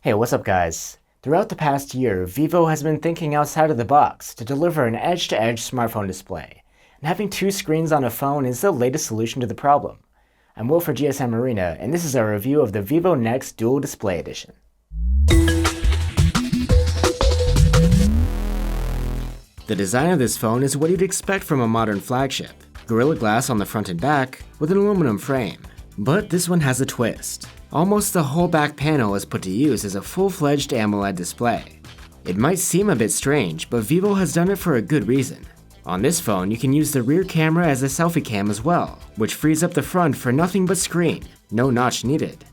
Hey, what's up guys? Throughout the past year, Vivo has been thinking outside of the box to deliver an edge-to-edge smartphone display, and having two screens on a phone is the latest solution to the problem. I'm Will for GSM Arena, and this is our review of the Vivo NEX Dual Display Edition. The design of this phone is what you'd expect from a modern flagship. Gorilla Glass on the front and back, with an aluminum frame. But this one has a twist. Almost the whole back panel is put to use as a full-fledged AMOLED display. It might seem a bit strange, but Vivo has done it for a good reason. On this phone, you can use the rear camera as a selfie cam as well, which frees up the front for nothing but screen, no notch needed.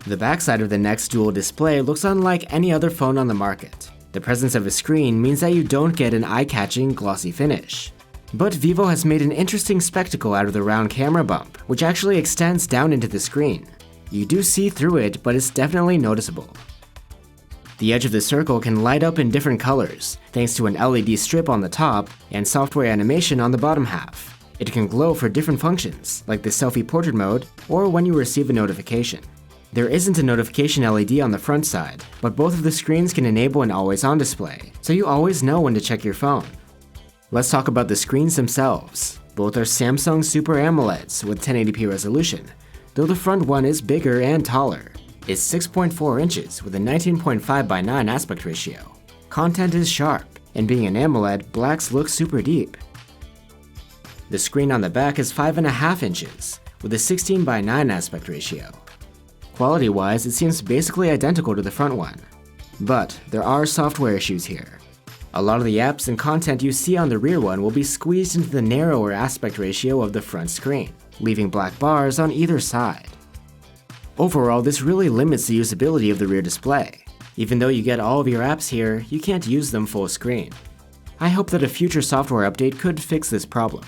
The backside of the NEX Dual Display looks unlike any other phone on the market. The presence of a screen means that you don't get an eye-catching, glossy finish. But Vivo has made an interesting spectacle out of the round camera bump, which actually extends down into the screen. You do see through it, but it's definitely noticeable. The edge of the circle can light up in different colors, thanks to an LED strip on the top and software animation on the bottom half. It can glow for different functions, like the selfie portrait mode, or when you receive a notification. There isn't a notification LED on the front side, but both of the screens can enable an always-on display, so you always know when to check your phone. Let's talk about the screens themselves. Both are Samsung Super AMOLEDs with 1080p resolution, though the front one is bigger and taller. It's 6.4 inches with a 19.5:9 aspect ratio. Content is sharp, and being an AMOLED, blacks look super deep. The screen on the back is 5.5 inches with a 16:9 aspect ratio. Quality-wise, it seems basically identical to the front one. But there are software issues here. A lot of the apps and content you see on the rear one will be squeezed into the narrower aspect ratio of the front screen, leaving black bars on either side. Overall, this really limits the usability of the rear display. Even though you get all of your apps here, you can't use them full screen. I hope that a future software update could fix this problem.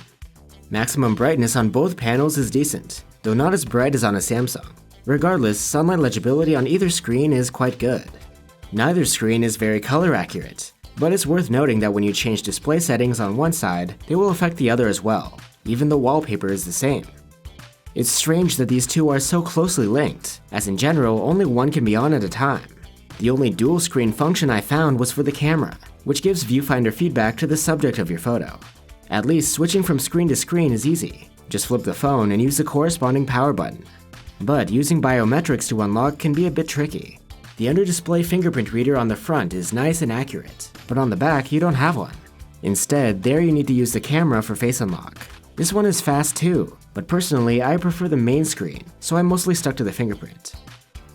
Maximum brightness on both panels is decent, though not as bright as on a Samsung. Regardless, sunlight legibility on either screen is quite good. Neither screen is very color accurate, but it's worth noting that when you change display settings on one side, they will affect the other as well. Even the wallpaper is the same. It's strange that these two are so closely linked, as in general, only one can be on at a time. The only dual screen function I found was for the camera, which gives viewfinder feedback to the subject of your photo. At least switching from screen to screen is easy. Just flip the phone and use the corresponding power button. But using biometrics to unlock can be a bit tricky. The under-display fingerprint reader on the front is nice and accurate, but on the back you don't have one. Instead, there you need to use the camera for face unlock. This one is fast too, but personally I prefer the main screen, so I mostly stuck to the fingerprint.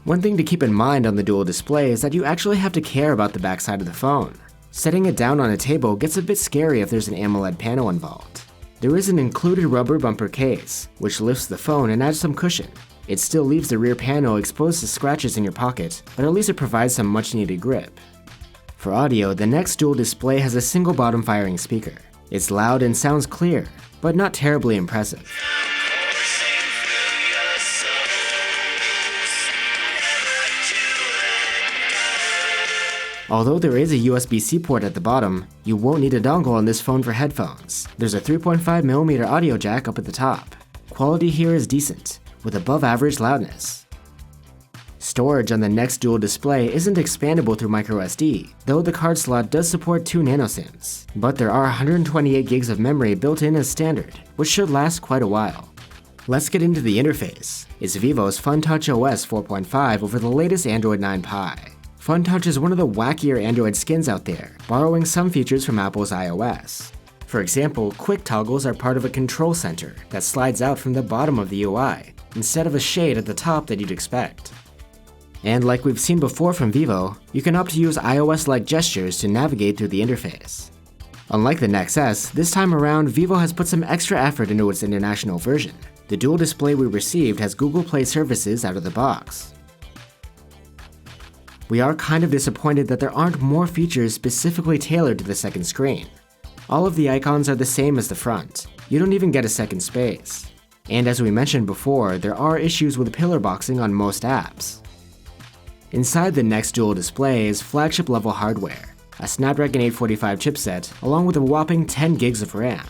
One thing to keep in mind on the dual display is that you actually have to care about the backside of the phone. Setting it down on a table gets a bit scary if there's an AMOLED panel involved. There is an included rubber bumper case, which lifts the phone and adds some cushion. It still leaves the rear panel exposed to scratches in your pocket, but at least it provides some much needed grip. For audio, the NEX Dual Display has a single bottom firing speaker. It's loud and sounds clear, but not terribly impressive. Although there is a USB-C port at the bottom, you won't need a dongle on this phone for headphones. There's a 3.5mm audio jack up at the top. Quality here is decent, with above average loudness. Storage on the NEX Dual Display isn't expandable through microSD, though the card slot does support 2 nano SIMs, but there are 128 gigs of memory built in as standard, which should last quite a while. Let's get into the interface. It's Vivo's FunTouch OS 4.5 over the latest Android 9 Pie. FunTouch is one of the wackier Android skins out there, borrowing some features from Apple's iOS. For example, quick toggles are part of a control center that slides out from the bottom of the UI, instead of a shade at the top that you'd expect. And like we've seen before from Vivo, you can opt to use iOS-like gestures to navigate through the interface. Unlike the NEX S, this time around Vivo has put some extra effort into its international version. The dual display we received has Google Play services out of the box. We are kind of disappointed that there aren't more features specifically tailored to the second screen. All of the icons are the same as the front. You don't even get a second space. And as we mentioned before, there are issues with pillar boxing on most apps. Inside the NEX Dual Display is flagship level hardware, a Snapdragon 845 chipset along with a whopping 10 gigs of RAM.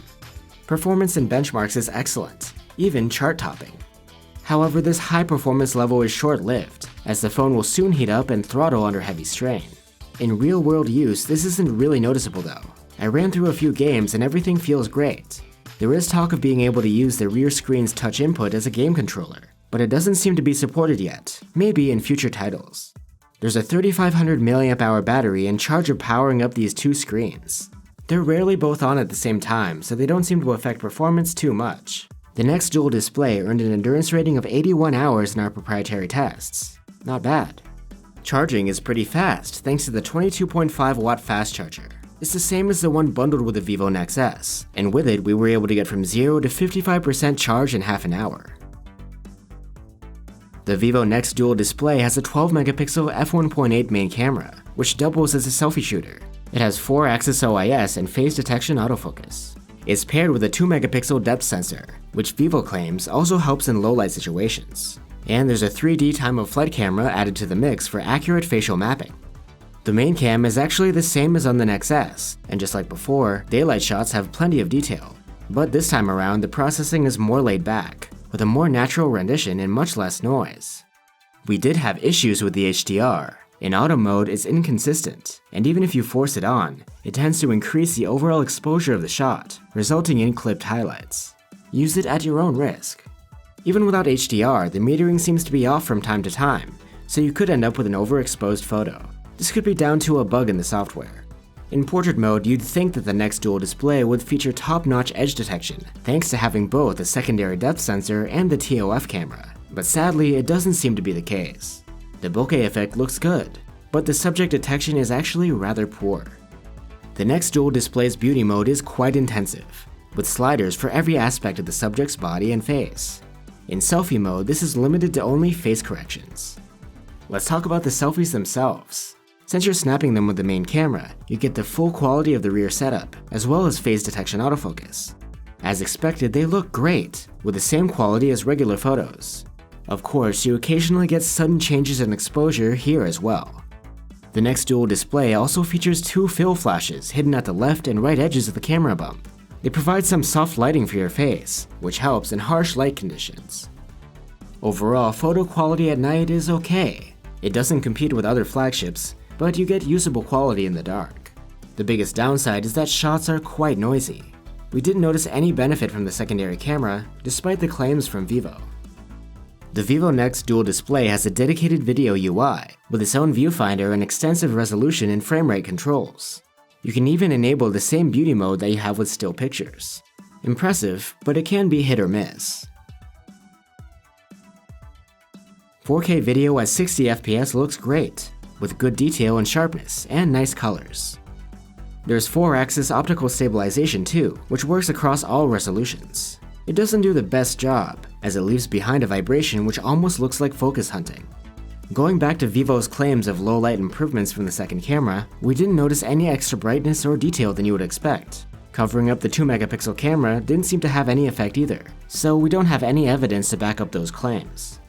Performance in benchmarks is excellent, even chart topping. However, this high performance level is short-lived, as the phone will soon heat up and throttle under heavy strain. In real-world use, this isn't really noticeable though. I ran through a few games and everything feels great. There is talk of being able to use the rear screen's touch input as a game controller, but it doesn't seem to be supported yet, maybe in future titles. There's a 3500 mAh battery and charger powering up these two screens. They're rarely both on at the same time, so they don't seem to affect performance too much. The NEX Dual Display earned an endurance rating of 81 hours in our proprietary tests. Not bad. Charging is pretty fast thanks to the 22.5 watt fast charger. It's the same as the one bundled with the Vivo NEX S, and with it we were able to get from 0 to 55% charge in half an hour. The Vivo NEX Dual Display has a 12 megapixel f1.8 main camera, which doubles as a selfie shooter. It has 4-axis OIS and phase detection autofocus. It's paired with a 2 megapixel depth sensor, which Vivo claims also helps in low-light situations. And there's a 3D time-of-flight camera added to the mix for accurate facial mapping. The main cam is actually the same as on the NEX S, and just like before, daylight shots have plenty of detail. But this time around, the processing is more laid back, with a more natural rendition and much less noise. We did have issues with the HDR. In auto mode, it's inconsistent, and even if you force it on, it tends to increase the overall exposure of the shot, resulting in clipped highlights. Use it at your own risk. Even without HDR, the metering seems to be off from time to time, so you could end up with an overexposed photo. This could be down to a bug in the software. In portrait mode, you'd think that the NEX Dual Display would feature top-notch edge detection, thanks to having both a secondary depth sensor and the TOF camera, but sadly, it doesn't seem to be the case. The bokeh effect looks good, but the subject detection is actually rather poor. The NEX Dual Display's beauty mode is quite intensive, with sliders for every aspect of the subject's body and face. In selfie mode, this is limited to only face corrections. Let's talk about the selfies themselves. Since you're snapping them with the main camera, you get the full quality of the rear setup, as well as phase detection autofocus. As expected, they look great, with the same quality as regular photos. Of course, you occasionally get sudden changes in exposure here as well. The NEX Dual Display also features 2 fill flashes hidden at the left and right edges of the camera bump. They provide some soft lighting for your face, which helps in harsh light conditions. Overall, photo quality at night is okay. It doesn't compete with other flagships, but you get usable quality in the dark. The biggest downside is that shots are quite noisy. We didn't notice any benefit from the secondary camera, despite the claims from Vivo. The Vivo NEX Dual Display has a dedicated video UI, with its own viewfinder and extensive resolution and frame rate controls. You can even enable the same beauty mode that you have with still pictures. Impressive, but it can be hit or miss. 4K video at 60 FPS looks great, with good detail and sharpness, and nice colors. There's 4-axis optical stabilization too, which works across all resolutions. It doesn't do the best job, as it leaves behind a vibration which almost looks like focus hunting. Going back to Vivo's claims of low light improvements from the second camera, we didn't notice any extra brightness or detail than you would expect. Covering up the 2 megapixel camera didn't seem to have any effect either, so we don't have any evidence to back up those claims.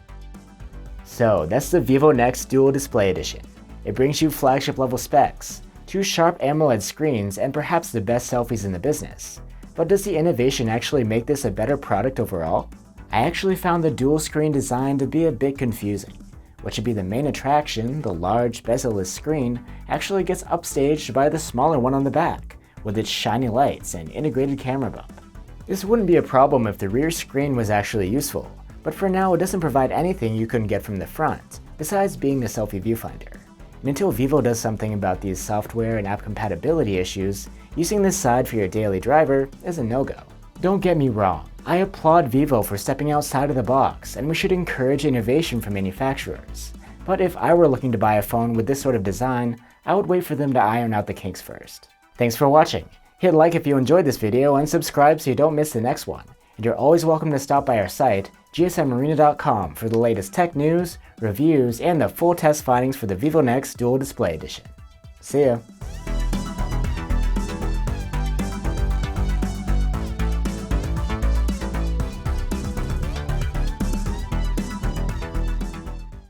So that's the Vivo NEX Dual Display Edition. It brings you flagship level specs, 2 sharp AMOLED screens, and perhaps the best selfies in the business. But does the innovation actually make this a better product overall? I actually found the dual screen design to be a bit confusing. What should be the main attraction, the large bezel-less screen, actually gets upstaged by the smaller one on the back, with its shiny lights and integrated camera bump. This wouldn't be a problem if the rear screen was actually useful, but for now it doesn't provide anything you couldn't get from the front, besides being the selfie viewfinder. And until Vivo does something about these software and app compatibility issues, using this side for your daily driver is a no-go. Don't get me wrong, I applaud Vivo for stepping outside of the box, and we should encourage innovation from manufacturers. But if I were looking to buy a phone with this sort of design, I would wait for them to iron out the kinks first. Thanks for watching. Hit like if you enjoyed this video and subscribe so you don't miss the next one. And you're always welcome to stop by our site, gsmarina.com, for the latest tech news, reviews, and the full test findings for the Vivo NEX Dual Display Edition. See ya!